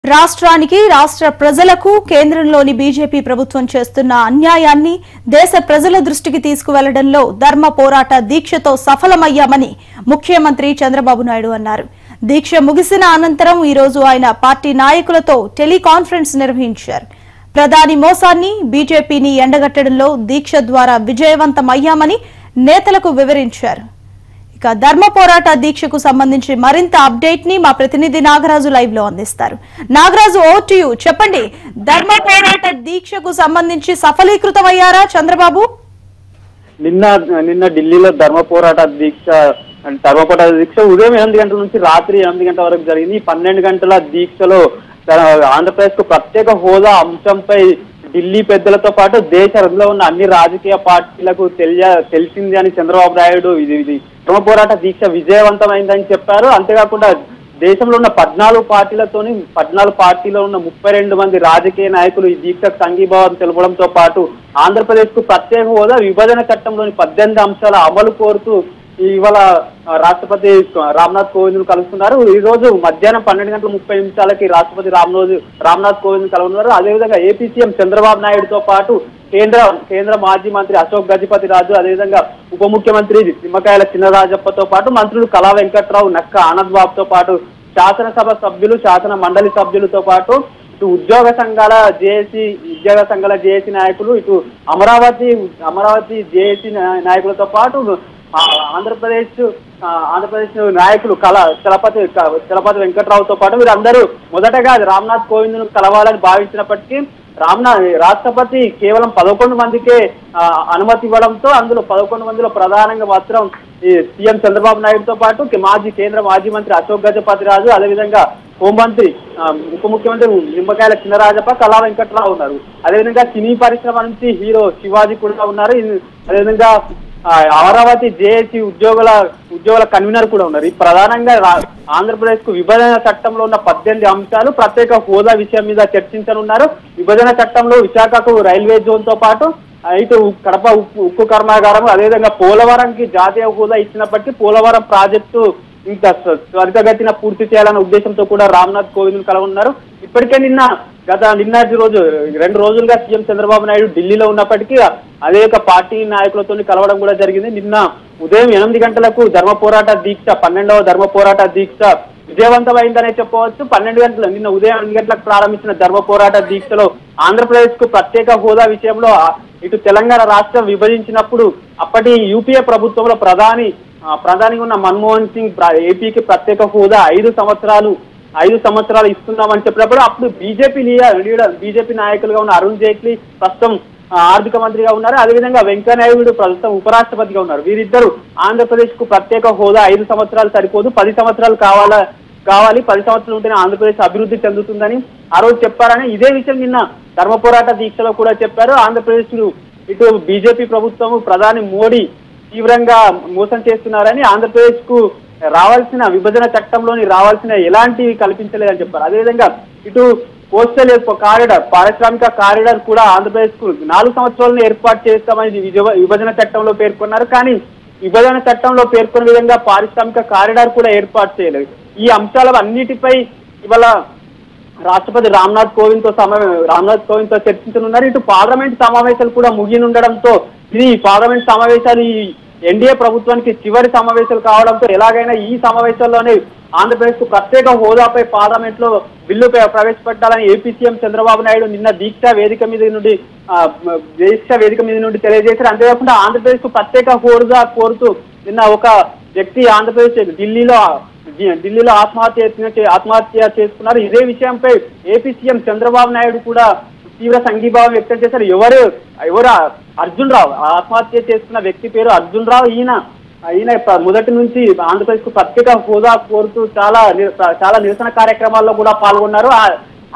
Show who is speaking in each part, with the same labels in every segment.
Speaker 1: రాష్ట్రానికి రాష్ట్ర ప్రజలకు కేంద్రంలోని బీజేపీ ప్రభుత్వం చేస్తున్న అన్యాయాన్ని దేశ ప్రజల దృష్టికి తీసుకువెళ్లడంలో ధర్మ పోరాట దీక్షతో సఫలమయ్యామని ముఖ్యమంత్రి చంద్రబాబు నాయుడు అన్నారు. దీక్ష ముగిసిన అనంతరం ఈ రోజు ఆయన పార్టీ నాయకులతో టెలికాన్ఫరెన్స్ నిర్వహించారు. ప్రధాని మోసాన్ని బీజేపీని ఎండగట్టడంలో దీక్ష ద్వారా విజయవంతమయ్యామని నేతలకు వివరించారు. ఇక ధర్మ పోరాట దీక్షకు సంబంధించి మరింత అప్డేట్ ని మా ప్రతినిధి నాగరాజు లైవ్ లో అందిస్తారు. Nagaraju, over to you. చెప్పండి, ధర్మ పోరాట దీక్షకు సంబంధించి సఫలీకృతమయ్యారా చంద్రబాబు?
Speaker 2: నిన్న ఢిల్లీలో ధర్మ పోరాట దీక్ష ఉదయం 8 గంటల నుంచి రాత్రి 8 గంటల వరకు జరిగింది. 12 గంటల దీక్షలో ఆంధ్రప్రదేశ్ కు ప్రత్యేక హోదా అంశంపై ఢిల్లీ పెద్దలతో పాటు దేశంలో ఉన్న అన్ని రాజకీయ పార్టీలకు తెలిసింది అని చంద్రబాబు నాయుడు ఇది ధర్మ పోరాట దీక్ష విజయవంతమైందని చెప్పారు. అంతేకాకుండా దేశంలో ఉన్న 14 పార్టీలో ఉన్న 32 మంది రాజకీయ నాయకులు ఈ దీక్షకు సంఘీభావం తెలపడంతో పాటు ఆంధ్రప్రదేశ్ కు ప్రత్యేక హోదా, విభజన చట్టంలోని 18 అంశాల అమలు కోరుతూ ఇవాళ రాష్ట్రపతి రామ్నాథ్ కోవింద్ కలుస్తున్నారు. ఈ రోజు మధ్యాహ్నం 12:30 రాష్ట్రపతి రామ్నాథ్ కోవింద్ కలుస్తున్నారు. అదేవిధంగా ఏపీ సీఎం చంద్రబాబు నాయుడుతో పాటు కేంద్ర మాజీ మంత్రి అశోక్ గజపతి రాజు, అదేవిధంగా ఉప ముఖ్యమంత్రి నిమ్మకాయల చినరాజప్పతో పాటు మంత్రులు కళా వెంకట్రావు, నక్క ఆనంద్ బాబుతో పాటు శాసనసభ సభ్యులు, శాసన మండలి సభ్యులతో పాటు ఇటు ఉద్యోగ సంఘాల జేఏసీ నాయకులు, ఇటు అమరావతి జేఏసీ నాయకులతో పాటు ఆంధ్రప్రదేశ్ నాయకులు చలపతి వెంకట్రావుతో పాటు వీరందరూ మొదటగా రామ్నాథ్ కోవింద్ ను కలవాలని భావించినప్పటికీ రాష్ట్రపతి కేవలం 11 మందికే అనుమతి ఇవ్వడంతో అందులో 11 మందిలో ప్రధానంగా మాత్రం ఈ సీఎం చంద్రబాబు నాయుడుతో పాటు కేంద్ర మాజీ మంత్రి అశోక్ గజపతి రాజు, అదేవిధంగా హోంమంత్రి ఉప ముఖ్యమంత్రి నిమ్మకాయల చినరాజప్ప, కళా వెంకట్రావు ఉన్నారు. అదేవిధంగా సినీ పరిశ్రమ నుంచి హీరో శివాజీ కూడా ఉన్నారు. అదేవిధంగా అమరావతి జేఏసీ ఉద్యోగుల కన్వీనర్ కూడా ఉన్నారు. ఈ ప్రధానంగా ఆంధ్రప్రదేశ్ కు విభజన చట్టంలో ఉన్న 18 అంశాలు, ప్రత్యేక హోదా విషయం మీద చర్చించనున్నారు. విభజన చట్టంలో విశాఖకు రైల్వే జోన్ తో పాటు ఇటు కడప ఉక్కు కర్మాగారం, అదేవిధంగా పోలవరంకి జాతీయ హోదా ఇచ్చినప్పటికీ పోలవరం ప్రాజెక్టు ఇంకా త్వరితగతిన పూర్తి చేయాలన్న ఉద్దేశంతో కూడా రామ్నాథ్ కోవింద్ కలవనున్నారు. ఇప్పటికే నిన్నటి రోజు 2 రోజులుగా సీఎం చంద్రబాబు నాయుడు ఢిల్లీలో ఉన్నప్పటికీ అదే పార్టీ నాయకులతో కలవడం కూడా జరిగింది. నిన్న ఉదయం 8 గంటలకు ధర్మ పోరాట దీక్ష 12వ ధర్మ పోరాట దీక్ష విజయవంతమైందనే చెప్పవచ్చు. నిన్న ఉదయం 8 గంటలకు ప్రారంభించిన ధర్మ పోరాట దీక్షలో ఆంధ్రప్రదేశ్ కు ప్రత్యేక హోదా విషయంలో ఇటు తెలంగాణ రాష్ట్రం విభజించినప్పుడు అప్పటి యూపీఏ ప్రభుత్వంలో ప్రధానిగా ఉన్న మన్మోహన్ సింగ్ ఏపీకి ప్రత్యేక హోదా 5 సంవత్సరాలు ఇస్తున్నామని చెప్పినప్పుడు అప్పుడు బీజేపీ నాయకులుగా ఉన్న అరుణ్ జైట్లీ ప్రస్తుతం ఆర్థిక మంత్రిగా ఉన్నారు. అదేవిధంగా వెంకయ్యనాయుడు ప్రస్తుతం ఉపరాష్ట్రపతిగా ఉన్నారు. వీరిద్దరు ఆంధ్రప్రదేశ్ కు ప్రత్యేక హోదా 5 సంవత్సరాలు సరిపోదు, 10 సంవత్సరాలు కావాలి, 10 సంవత్సరాలు ఉంటేనే ఆంధ్రప్రదేశ్ అభివృద్ధి చెందుతుందని ఆ రోజు చెప్పారని ఇదే విషయం నిన్న ధర్మ పోరాట దీక్షలో కూడా చెప్పారు. ఆంధ్రప్రదేశ్ ఇటు బీజేపీ ప్రభుత్వం, ప్రధాని మోడీ తీవ్రంగా మోసం చేస్తున్నారని, ఆంధ్రప్రదేశ్ కు రావాల్సిన విభజన చట్టంలోని రావాల్సిన ఎలాంటివి కల్పించలేదని చెప్పారు. అదేవిధంగా ఇటు కోస్టల్ కారిడార్, పారిశ్రామిక కారిడార్ కూడా ఆంధ్రప్రదేశ్ కు 4 సంవత్సరాలను ఏర్పాటు చేస్తామని విభజన చట్టంలో పేర్కొన్నారు. కానీ విభజన చట్టంలో పేర్కొన్న విధంగా పారిశ్రామిక కారిడార్ కూడా ఏర్పాటు చేయలేదు. ఈ అంశాల అన్నిటిపై ఇవాళ రాష్ట్రపతి రామ్నాథ్ కోవింద్ తో చర్చించనున్నారు. ఇటు పార్లమెంట్ సమావేశాలు కూడా ముగినుండడంతో ఇది పార్లమెంట్ సమావేశాలు ఈ ఎన్డీఏ ప్రభుత్వానికి చివరి సమావేశాలు కావడంతో ఎలాగైనా ఈ సమావేశాల్లోనే ఆంధ్రప్రదేశ్ కు ప్రత్యేక హోదాపై పార్లమెంట్ లో బిల్లు ప్రవేశపెట్టాలని ఏపీ సీఎం చంద్రబాబు నాయుడు నిన్న దీక్ష వేదిక మీద నుండి తెలియజేశారు. అంతేకాకుండా ఆంధ్రప్రదేశ్ కు ప్రత్యేక హోదా కోరుతూ నిన్న ఒక వ్యక్తి ఆంధ్రప్రదేశ్ ఢిల్లీలో ఆత్మహత్య చేసుకున్నారు. ఇదే విషయంపై ఏపీ సీఎం చంద్రబాబు నాయుడు కూడా తీవ్ర సంఘీభావం వ్యక్తం చేశారు. ఎవరు అర్జున్ రావు, ఆత్మహత్య చేసుకున్న వ్యక్తి పేరు అర్జున్ రావు. ఈయన మొదటి నుంచి ఆంధ్రప్రదేశ్ కు ప్రత్యేక హోదా కోరుతూ చాలా నిరసన కార్యక్రమాల్లో కూడా పాల్గొన్నారు.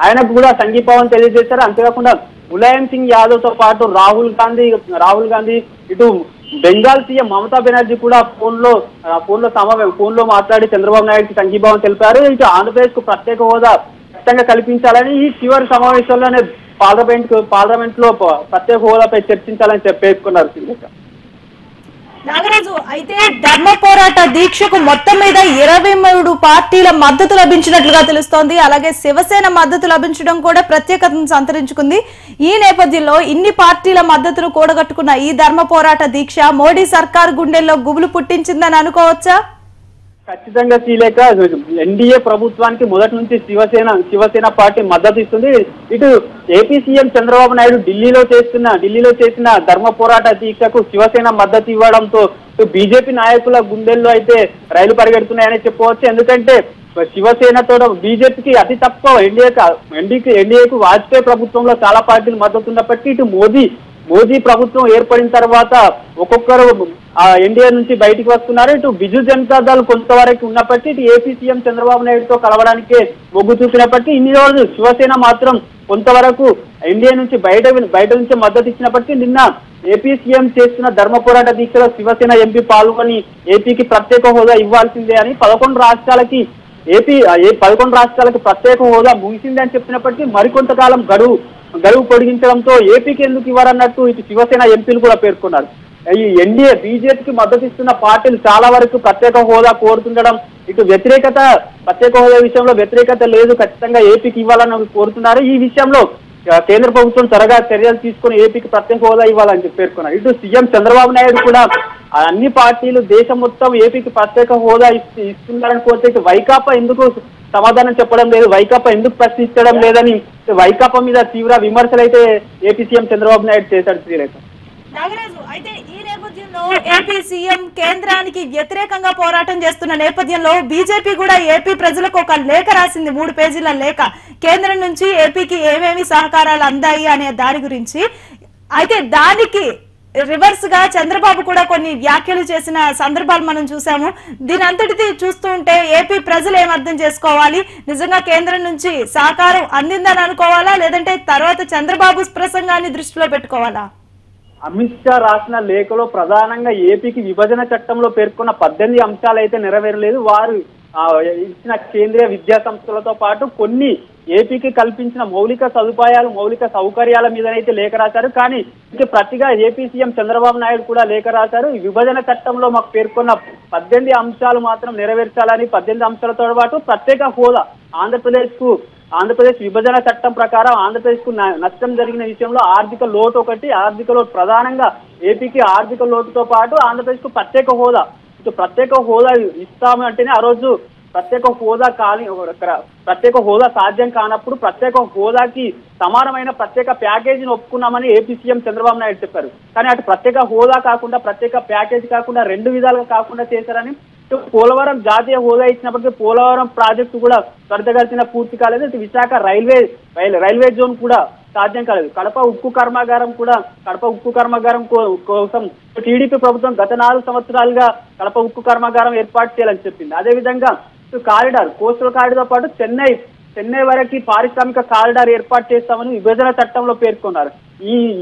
Speaker 2: ఆయనకు కూడా సంఘీభావం తెలియజేశారు. అంతేకాకుండా ములాయం సింగ్ యాదవ్ తో పాటు రాహుల్ గాంధీ ఇటు బెంగాల్ సీఎం మమతా బెనర్జీ కూడా ఫోన్ లో మాట్లాడి చంద్రబాబు నాయుడుకి సంఘీభావం తెలిపారు. ఇటు ఆంధ్రప్రదేశ్ కు ప్రత్యేక హోదా ఖచ్చితంగా కల్పించాలని ఈ చివరి సమావేశంలోనే పార్లమెంట్ లో ప్రత్యేక హోదాపై చర్చించాలని పేర్కొన్నారు.
Speaker 1: నాగరాజు, అయితే ధర్మ పోరాట దీక్షకు మొత్తం మీద 23 పార్టీల మద్దతు లభించినట్లుగా తెలుస్తోంది. అలాగే శివసేన మద్దతు లభించడం కూడా ప్రత్యేకతను సంతరించుకుంది. ఈ నేపథ్యంలో ఇన్ని పార్టీల మద్దతును కూడగట్టుకున్న ఈ ధర్మ పోరాట దీక్ష మోడీ సర్కార్ గుండెల్లో గుబులు పుట్టించిందని అనుకోవచ్చా?
Speaker 2: ఖచ్చితంగా శ్రీలేఖ, ఎన్డీఏ ప్రభుత్వానికి మొదటి నుంచి శివసేన పార్టీ మద్దతు ఇస్తుంది. ఇటు ఏపీ సీఎం చంద్రబాబు నాయుడు ఢిల్లీలో చేసిన ధర్మ పోరాట దీక్షకు శివసేన మద్దతు ఇవ్వడంతో బీజేపీ నాయకుల గుండెల్లో అయితే రైలు పరిగెడుతున్నాయని చెప్పవచ్చు. ఎందుకంటే శివసేనతో బీజేపీకి అతి తక్కువ ఎన్డీఏకు వాజ్పేయి ప్రభుత్వంలో చాలా పార్టీలు మద్దతు ఉన్నప్పటికీ ఇటు మోదీ ప్రభుత్వం ఏర్పడిన తర్వాత ఒక్కొక్కరు ఎన్డీఏ నుంచి బయటికి వస్తున్నారు. ఇటు బిజు జనతా దళ్ కొంతవరకు ఉన్నప్పటికీ ఇటు ఏపీ సీఎం చంద్రబాబు నాయుడుతో కలవడానికే మొగ్గు చూపినప్పటికీ ఇన్ని రోజులు శివసేన మాత్రం కొంతవరకు ఎన్డీఏ నుంచి బయట నుంచి మద్దతు ఇచ్చినప్పటికీ నిన్న ఏపీ సీఎం చేస్తున్న ధర్మ పోరాట దీక్షలో శివసేన ఎంపీ పాల్గొని ఏపీకి ప్రత్యేక హోదా ఇవ్వాల్సిందే అని 11 రాష్ట్రాలకి ప్రత్యేక హోదా ముగిసింది అని చెప్పినప్పటికీ మరికొంతకాలం గడువు పొడిగించడంతో ఏపీకి ఎందుకు ఇవ్వరన్నట్టు ఇటు శివసేన ఎంపీలు కూడా పేర్కొన్నారు. ఈ ఎన్డీఏ బీజేపీకి మద్దతు ఇస్తున్న పార్టీలు చాలా వరకు ప్రత్యేక హోదా కోరుతుండడం, ఇటు ప్రత్యేక హోదా విషయంలో వ్యతిరేకత లేదు, ఖచ్చితంగా ఏపీకి ఇవ్వాలని కోరుతున్నారు. ఈ విషయంలో కేంద్ర ప్రభుత్వం త్వరగా చర్యలు తీసుకుని ఏపీకి ప్రత్యేక హోదా ఇవ్వాలని పేర్కొన్నారు. ఇటు సీఎం చంద్రబాబు నాయుడు కూడా అన్ని పార్టీలు దేశం మొత్తం ఏపీకి ప్రత్యేక హోదా ఇస్తున్నారని కోరితే ఇటు వైకాపా ఎందుకు సమాధానం చెప్పడం లేదు, వైకాపా ఎందుకు ప్రశ్నించడం లేదని వైకాపా మీద తీవ్ర విమర్శలు అయితే ఏపీ సీఎం చంద్రబాబు నాయుడు చేశాడు. శ్రీలేఖ,
Speaker 1: నాగరాజు, అయితే ఈ నేపథ్యంలో ఏపీ సీఎం కేంద్రానికి వ్యతిరేకంగా పోరాటం చేస్తున్న నేపథ్యంలో బీజేపీ కూడా ఏపీ ప్రజలకు ఒక లేఖ రాసింది, 3 పేజీల లేఖ. కేంద్రం నుంచి ఏపీకి ఏమేమి సహకారాలు అందాయి అనే దాని గురించి. అయితే దానికి రివర్స్ గా చంద్రబాబు కూడా కొన్ని వ్యాఖ్యలు చేసిన సందర్భాలు మనం చూసాము. దీని అంతటిది చూస్తూ ఉంటే ఏపీ ప్రజలు ఏమర్థం చేసుకోవాలి? నిజంగా కేంద్రం నుంచి సహకారం అందిందని అనుకోవాలా, లేదంటే తర్వాత చంద్రబాబు ప్రసంగాన్ని దృష్టిలో పెట్టుకోవాలా?
Speaker 2: అమిత్ షా రాసిన లేఖలో ప్రధానంగా ఏపీకి విభజన చట్టంలో పేర్కొన్న 18 అంశాలు అయితే నెరవేరలేదు. వారు ఇచ్చిన కేంద్రీయ విద్యా సంస్థలతో పాటు కొన్ని ఏపీకి కల్పించిన మౌలిక సౌకర్యాల మీదనైతే లేఖ రాశారు. కానీ ప్రతిగా ఏపీ సీఎం చంద్రబాబు నాయుడు కూడా లేఖ రాశారు. ఈ విభజన చట్టంలో మాకు పేర్కొన్న 18 అంశాలు మాత్రం నెరవేర్చాలని, 18 అంశాలతో పాటు ప్రత్యేక హోదా ఆంధ్రప్రదేశ్ విభజన చట్టం ప్రకారం ఆంధ్రప్రదేశ్ కు నష్టం జరిగిన విషయంలో ఆర్థిక లోటు ప్రధానంగా ఏపీకి ఆర్థిక లోటుతో పాటు ఆంధ్రప్రదేశ్ కు ప్రత్యేక హోదా ఇస్తాము అంటేనే ఆ రోజు ప్రత్యేక హోదా సాధ్యం కానప్పుడు ప్రత్యేక హోదాకి సమానమైన ప్రత్యేక ప్యాకేజీని ఒప్పుకున్నామని ఏపీ సీఎం చంద్రబాబు నాయుడు చెప్పారు. కానీ అటు ప్రత్యేక హోదా కాకుండా, ప్రత్యేక ప్యాకేజీ కాకుండా 2 విధాలుగా కాకుండా చేశారని. పోలవరం జాతీయ హోదా ఇచ్చినప్పటికీ పోలవరం ప్రాజెక్టు కూడా త్వరితగతిన పూర్తి కాలేదు. ఇటు విశాఖ రైల్వే జోన్ కూడా సాధ్యం కాలేదు. కడప ఉక్కు కర్మాగారం కోసం టీడీపీ ప్రభుత్వం గత 4 సంవత్సరాలుగా కడప ఉక్కు కర్మాగారం ఏర్పాటు చేయాలని చెప్పింది. అదేవిధంగా కోస్టల్ కారిడార్ పాటు చెన్నై వరకు పారిశ్రామిక కారిడార్ ఏర్పాటు చేస్తామని విభజన చట్టంలో పేర్కొన్నారు.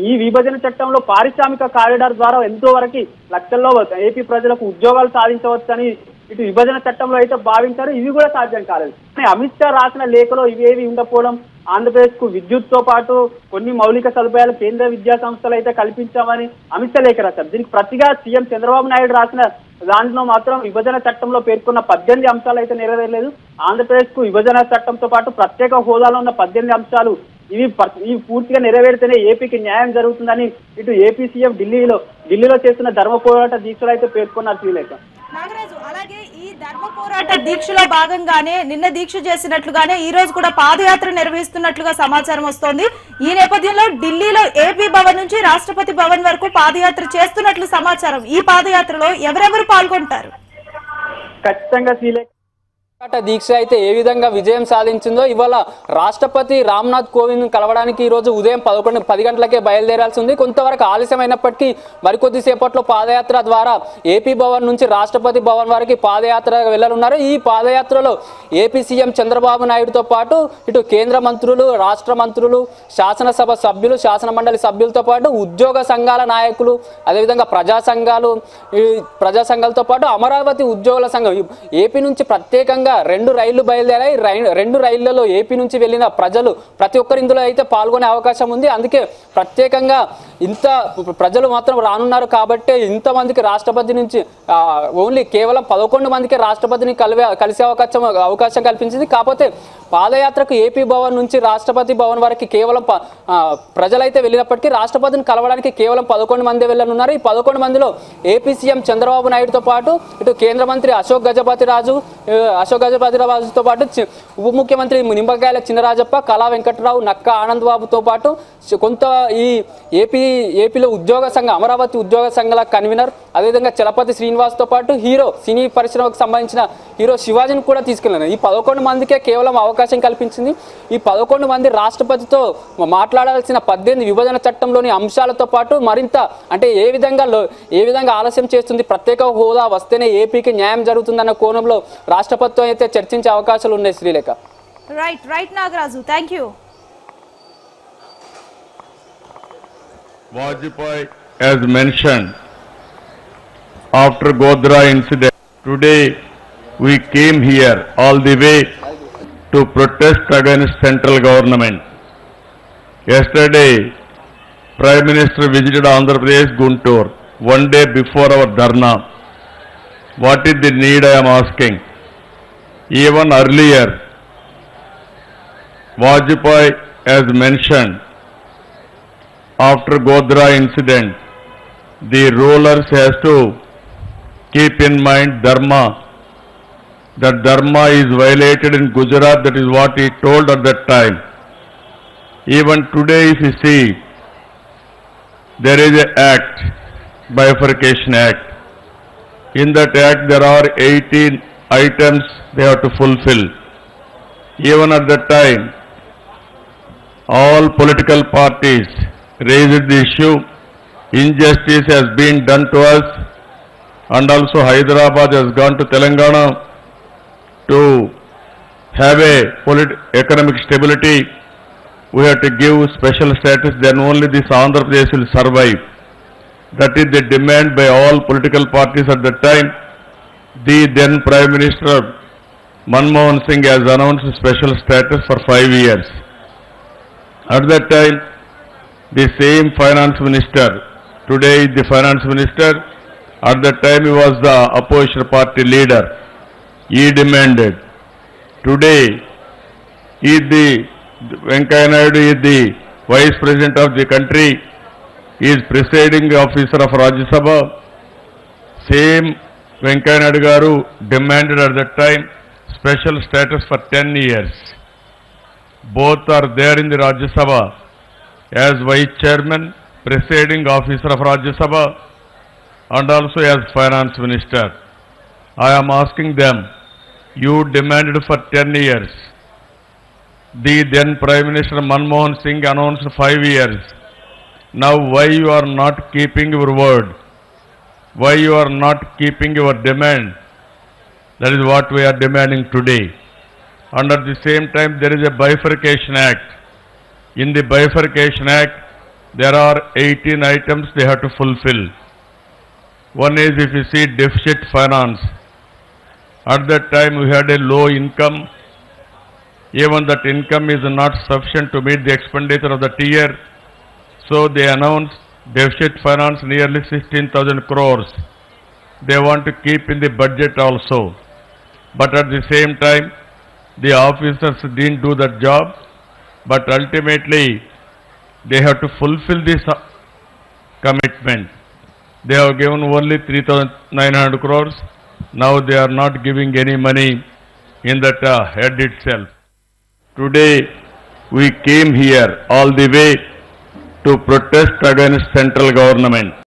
Speaker 2: ఈ విభజన చట్టంలో పారిశ్రామిక కారిడార్ ద్వారా ఎంతో వరకు లక్షల్లో ఏపీ ప్రజలకు ఉద్యోగాలు సాధించవచ్చని ఇటు విభజన చట్టంలో అయితే భావించారు. ఇవి కూడా సాధ్యం కాలేదు. కానీ అమిత్ షా రాసిన లేఖలో ఇవేవి ఉండకపోవడం, ఆంధ్రప్రదేశ్ కు విద్యుత్ తో పాటు కొన్ని మౌలిక సదుపాయాలు కేంద్ర విద్యా సంస్థలు అయితే కల్పించామని అమిత్ షా లేఖ రాశారు. దీనికి ప్రతిగా సీఎం చంద్రబాబు నాయుడు రాసిన దాంట్లో మాత్రం విభజన చట్టంలో పేర్కొన్న 18 అంశాలు అయితే నెరవేరలేదు. ఆంధ్రప్రదేశ్ కు విభజన చట్టంతో పాటు ప్రత్యేక హోదాలో ఉన్న 18 అంశాలు ఇవి పూర్తిగా నెరవేరితేనే ఏపీకి న్యాయం జరుగుతుందని ఇటు ఏపీ సీఎం ఢిల్లీలో చేస్తున్న ధర్మ పోరాట దీక్షలు అయితే పేర్కొన్నారు. శ్రీలేఖ,
Speaker 1: నాగరాజు, అలాగే ఈ ధర్మ పోరాట దీక్షలో భాగంగానే నిన్న దీక్ష చేసినట్లుగానే ఈ రోజు కూడా పాదయాత్ర నిర్వహిస్తున్నట్లుగా సమాచారం వస్తోంది. ఈ నేపథ్యంలో ఢిల్లీలో ఏపీ భవన్ నుంచి రాష్ట్రపతి భవన్ వరకు పాదయాత్ర చేస్తున్నట్లు సమాచారం. ఈ పాదయాత్రలో ఎవరెవరు పాల్గొంటారు?
Speaker 2: ఖచ్చితంగా శ్రీలేఖ,
Speaker 3: దీక్ష అయితే ఏ విధంగా విజయం సాధించిందో ఇవాళ రాష్ట్రపతి రామ్నాథ్ కోవింద్ కలవడానికి ఈ రోజు ఉదయం 10 గంటలకే బయలుదేరాల్సి ఉంది. కొంతవరకు ఆలస్యమైనప్పటికీ మరికొద్ది సేపట్లో పాదయాత్ర ద్వారా ఏపీ భవన్ నుంచి రాష్ట్రపతి భవన్ వరకు పాదయాత్ర వెళ్లనున్నారు. ఈ పాదయాత్రలో ఏపీ సీఎం చంద్రబాబు నాయుడుతో పాటు ఇటు కేంద్ర మంత్రులు, రాష్ట్ర మంత్రులు, శాసనసభ సభ్యులు, శాసన మండలి సభ్యులతో పాటు ఉద్యోగ సంఘాల నాయకులు, అదేవిధంగా ప్రజా సంఘాలతో పాటు అమరావతి ఉద్యోగుల సంఘం ఏపీ నుంచి ప్రత్యేకంగా 2 రైళ్లు బయలుదేరాయి. 2 రైళ్లలో ఏపీ నుంచి వెళ్లిన ప్రజలు ప్రతి ఒక్కరు ఇందులో అయితే పాల్గొనే అవకాశం ఉంది. అందుకే ప్రత్యేకంగా ఇంత ప్రజలు మాత్రం రానున్నారు కాబట్టి ఇంతమందికి రాష్ట్రపతి నుంచి ఓన్లీ కేవలం 11 మందికి రాష్ట్రపతిని కలిసే అవకాశం కల్పించింది. కాకపోతే పాదయాత్రకు ఏపీ భవన్ నుంచి రాష్ట్రపతి భవన్ వరకు కేవలం ప్రజలైతే వెళ్ళినప్పటికీ రాష్ట్రపతిని కలవడానికి కేవలం 11 మంది వెళ్ళనున్నారు. ఈ 11 మందిలో ఏపీ సీఎం చంద్రబాబు నాయుడుతో పాటు ఇటు కేంద్ర మంత్రి అశోక్ గజపతిరాజుతో పాటు ఉప ముఖ్యమంత్రి నిమ్మకాయల చినరాజప్ప, కళా వెంకట్రావు, నక్క ఆనంద్ బాబుతో పాటు కొంత ఈ ఏపీలో ఉద్యోగ సంఘ అమరావతి ఉద్యోగ సంఘాల కన్వీనర్, అదేవిధంగా చలపతి శ్రీనివాస్తో పాటు సినీ పరిశ్రమకు సంబంధించిన హీరో శివాజీని కూడా తీసుకెళ్ళినారు. ఈ 11 మందికే కేవలం అవకాశం కల్పించింది. ఈ 11 మంది రాష్ట్రపతితో మాట్లాడాల్సిన 18 విభజన చట్టంలోని అంశాలతో పాటు మరింత అంటే ఏ విధంగా ఆలస్యం చేస్తుంది, ప్రత్యేక హోదా వస్తేనే ఏపీకి న్యాయం జరుగుతుందన్న కోణంలో రాష్ట్రపతితో అయితే చర్చించే అవకాశాలు ఉన్నాయి. Srilekha.
Speaker 1: Right Nagaraju, thank you.
Speaker 4: Vajpayee, as mentioned, after Godhra incident, today we came here all the way to protest against central government. Yesterday, Prime Minister visited Andhra Pradesh, Guntur, one day before our dharna. What is the need, I am asking? Even earlier, Vajpayee, as mentioned, after Godhra incident, the rulers has to keep in mind dharma. That dharma is violated in Gujarat, that is what he told at that time. Even today if you see, there is an act, Bifurcation Act. In that act there are 18 items they have to fulfill. Even at that time, all political parties raised the issue, injustice has been done to us, and also Hyderabad has gone to Telangana to have a economic stability. We have to give special status, then only this Andhra Pradesh will survive. That is the demand by all political parties at that time. The then Prime Minister Manmohan Singh has announced special status for 5 years. At that time, the same finance minister, today is the finance minister, at that time he was the opposition party leader. He demanded. Today, he the Venkaiah Naidu is the vice president of the country, he is presiding officer of Rajya Sabha. Same Venkaiah Naidu garu demanded at that time special status for 10 years. Both are there in the Rajya Sabha as vice chairman, presiding officer of Rajya Sabha, and also as finance minister. I am asking them, you demanded for 10 years. The then Prime Minister Manmohan Singh announced 5 years. Now why you are not keeping your word? Why you are not keeping your demand? That is what we are demanding today. And at the same time, there is a Bifurcation Act. In the Bifurcation Act, there are 18 items they have to fulfill. One is, if you see, deficit finance. At that time we had a low income. Even that income is not sufficient to meet the expenditure of that year. So they announced deficit finance nearly 16,000 crores. They want to keep in the budget also. But at the same time, the officers didn't do that job. But ultimately, they have to fulfill this commitment. They have given only 3,900 crores. Now they are not giving any money in that head itself. Today, we came here all the way to protest against central government.